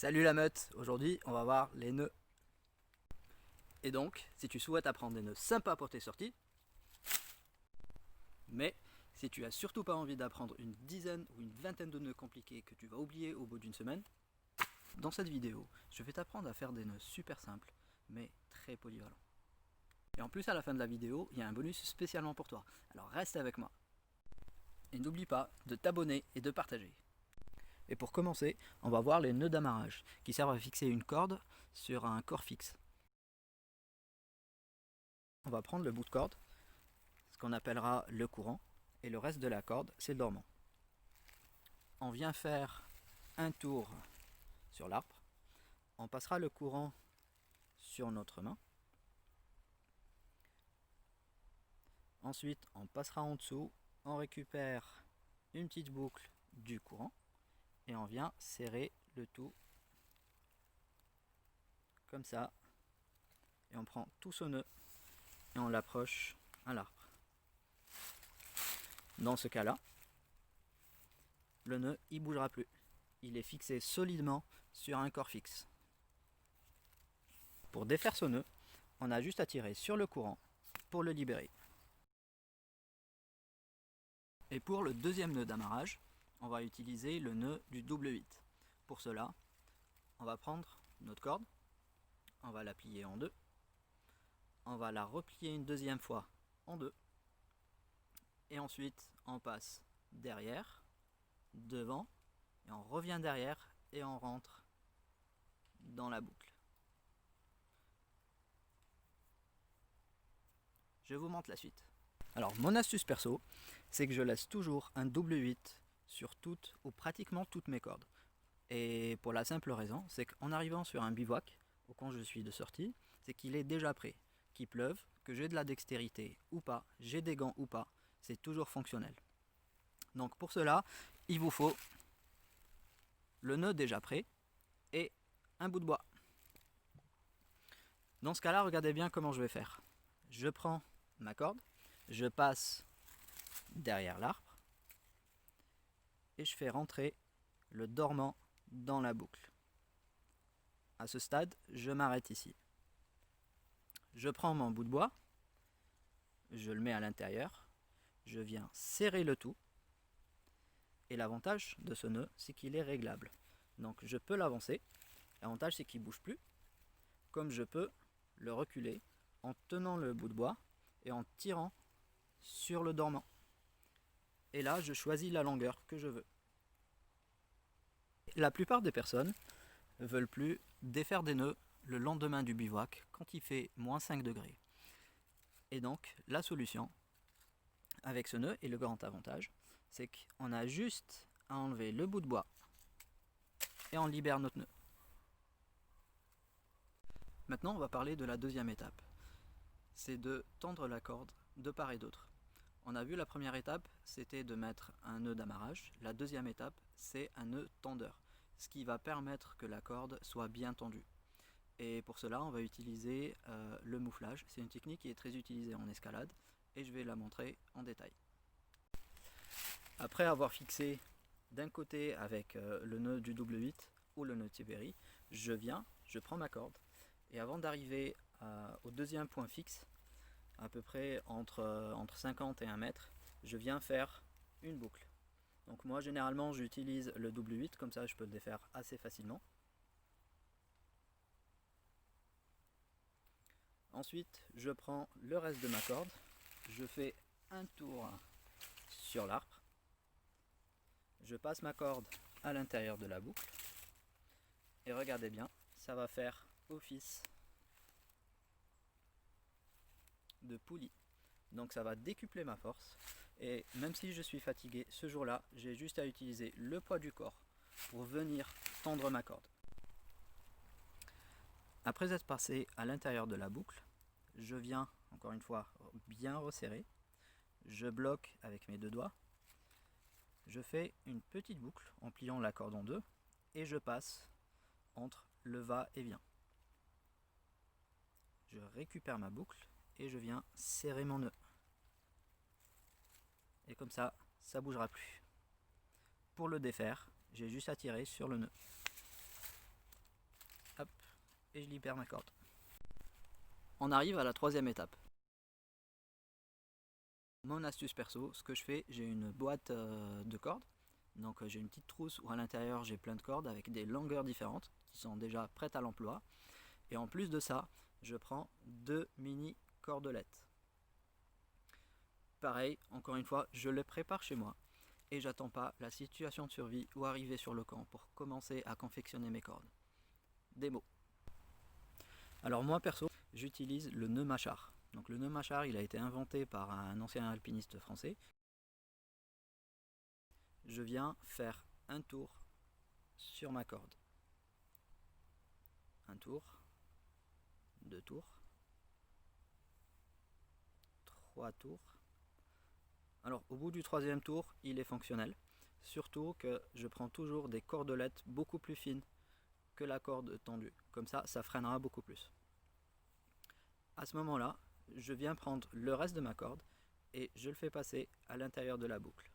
Salut la meute, aujourd'hui on va voir les nœuds. Et donc, si tu souhaites apprendre des nœuds sympas pour tes sorties, mais si tu as surtout pas envie d'apprendre une dizaine ou une vingtaine de nœuds compliqués que tu vas oublier au bout d'une semaine, dans cette vidéo, je vais t'apprendre à faire des nœuds super simples, mais très polyvalents. Et en plus à la fin de la vidéo, il y a un bonus spécialement pour toi, alors reste avec moi. Et n'oublie pas de t'abonner et de partager. Et pour commencer, on va voir les nœuds d'amarrage, qui servent à fixer une corde sur un corps fixe. On va prendre le bout de corde, ce qu'on appellera le courant, et le reste de la corde, c'est le dormant. On vient faire un tour sur l'arbre, on passera le courant sur notre main, ensuite on passera en dessous, on récupère une petite boucle du courant, et on vient serrer le tout comme ça, et on prend tout ce nœud et on l'approche à l'arbre. Dans ce cas-là, le nœud il bougera plus, il est fixé solidement sur un corps fixe. Pour défaire ce nœud, on a juste à tirer sur le courant pour le libérer. Et pour le deuxième nœud d'amarrage, on va utiliser le nœud du double 8. Pour cela, on va prendre notre corde, on va la plier en deux, on va la replier une deuxième fois en deux, et ensuite on passe derrière, devant, et on revient derrière et on rentre dans la boucle. Je vous montre la suite. Alors mon astuce perso, c'est que je laisse toujours un double 8 sur toutes ou pratiquement toutes mes cordes. Et pour la simple raison, c'est qu'en arrivant sur un bivouac, ou quand je suis de sortie, c'est qu'il est déjà prêt. Qu'il pleuve, que j'ai de la dextérité ou pas, j'ai des gants ou pas, c'est toujours fonctionnel. Donc pour cela, il vous faut le nœud déjà prêt et un bout de bois. Dans ce cas-là, regardez bien comment je vais faire. Je prends ma corde, je passe derrière l'arbre et je fais rentrer le dormant dans la boucle. À ce stade, je m'arrête ici. Je prends mon bout de bois, je le mets à l'intérieur, je viens serrer le tout, et l'avantage de ce nœud, c'est qu'il est réglable. Donc je peux l'avancer, l'avantage c'est qu'il ne bouge plus, comme je peux le reculer en tenant le bout de bois et en tirant sur le dormant. Et là, je choisis la longueur que je veux. La plupart des personnes ne veulent plus défaire des nœuds le lendemain du bivouac quand il fait moins 5 degrés. Et donc, la solution avec ce nœud, et le grand avantage, c'est qu'on a juste à enlever le bout de bois et on libère notre nœud. Maintenant, on va parler de la deuxième étape. C'est de tendre la corde de part et d'autre. On a vu la première étape, c'était de mettre un nœud d'amarrage. La deuxième étape, c'est un nœud tendeur, ce qui va permettre que la corde soit bien tendue. Et pour cela, on va utiliser le mouflage. C'est une technique qui est très utilisée en escalade et je vais la montrer en détail. Après avoir fixé d'un côté avec le nœud du double 8 ou le nœud de Tiberi, je prends ma corde et avant d'arriver au deuxième point fixe, à peu près entre 50 et 1 mètre, je viens faire une boucle. Donc moi généralement j'utilise le double 8, comme ça je peux le défaire assez facilement. Ensuite je prends le reste de ma corde, je fais un tour sur l'arbre, je passe ma corde à l'intérieur de la boucle et regardez bien, ça va faire office de poulie. Donc ça va décupler ma force et même si je suis fatigué ce jour-là, j'ai juste à utiliser le poids du corps pour venir tendre ma corde. Après être passé à l'intérieur de la boucle, je viens encore une fois bien resserrer, je bloque avec mes deux doigts, je fais une petite boucle en pliant la corde en deux et je passe entre le va-et-vient. Je récupère ma boucle et je viens serrer mon nœud. Et comme ça ne bougera plus. Pour le défaire, j'ai juste à tirer sur le nœud. et je libère ma corde. On arrive à la troisième étape. Mon astuce perso, ce que je fais, j'ai une boîte de cordes. Donc j'ai une petite trousse où à l'intérieur j'ai plein de cordes avec des longueurs différentes qui sont déjà prêtes à l'emploi. Et en plus de ça, je prends 2 mini cordelettes. Pareil, encore une fois, je les prépare chez moi et j'attends pas la situation de survie ou arriver sur le camp pour commencer à confectionner mes cordes. Démo. Alors moi perso, j'utilise le nœud mâchard. Donc le nœud mâchard, il a été inventé par un ancien alpiniste français. Je viens faire un tour sur ma corde. Un tour, 2 tours, 3 tours. Alors au bout du troisième tour, il est fonctionnel. Surtout que je prends toujours des cordelettes beaucoup plus fines que la corde tendue. Comme ça, ça freinera beaucoup plus. À ce moment-là, je viens prendre le reste de ma corde et je le fais passer à l'intérieur de la boucle.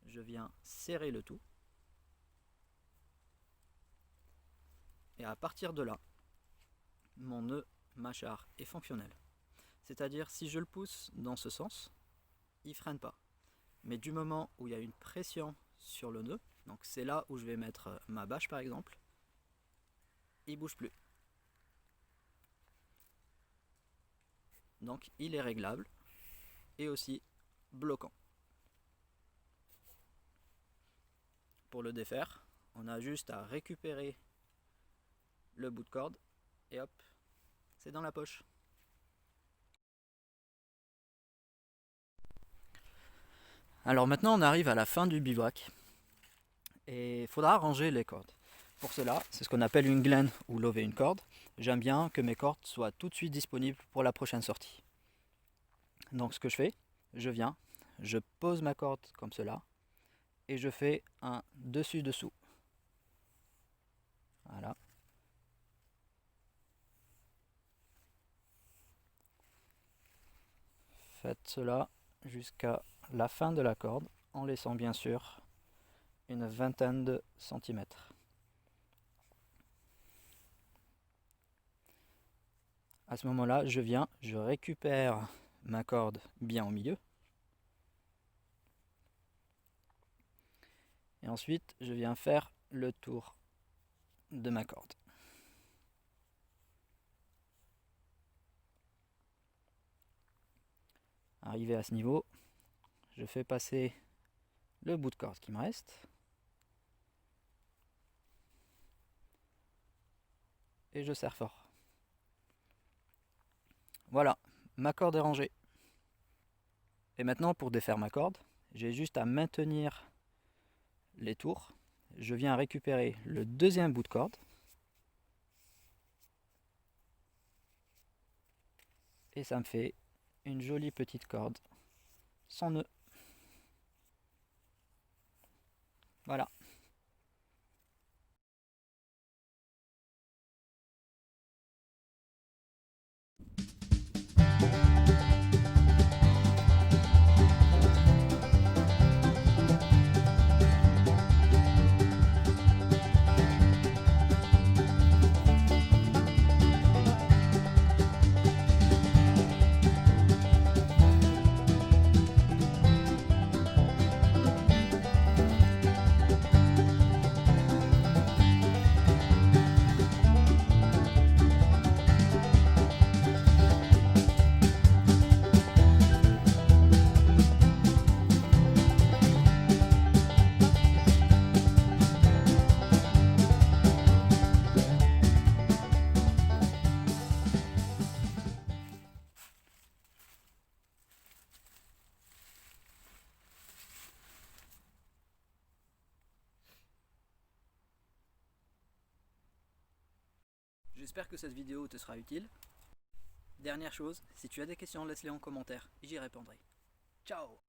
Je viens serrer le tout. Et à partir de là, mon nœud mâchard est fonctionnel. C'est-à-dire si je le pousse dans ce sens, il ne freine pas. Mais du moment où il y a une pression sur le nœud, donc c'est là où je vais mettre ma bâche par exemple, il ne bouge plus. Donc il est réglable et aussi bloquant. Pour le défaire, on a juste à récupérer le bout de corde et hop, c'est dans la poche. Alors maintenant on arrive à la fin du bivouac et il faudra ranger les cordes. Pour cela, c'est ce qu'on appelle une glène ou lover une corde. J'aime bien que mes cordes soient tout de suite disponibles pour la prochaine sortie. Donc ce que je fais, je viens, je pose ma corde comme cela et je fais un dessus-dessous. Voilà. Faites cela jusqu'à la fin de la corde en laissant bien sûr une vingtaine de centimètres. À ce moment-là, je viens, je récupère ma corde bien au milieu. Et ensuite, je viens faire le tour de ma corde. Arrivé à ce niveau, je fais passer le bout de corde qui me reste. Et je serre fort. Voilà, ma corde est rangée. Et maintenant, pour défaire ma corde, j'ai juste à maintenir les tours. Je viens récupérer le deuxième bout de corde. Et ça me fait une jolie petite corde sans nœud. Voilà. J'espère que cette vidéo te sera utile. Dernière chose, si tu as des questions, laisse-les en commentaire et j'y répondrai. Ciao!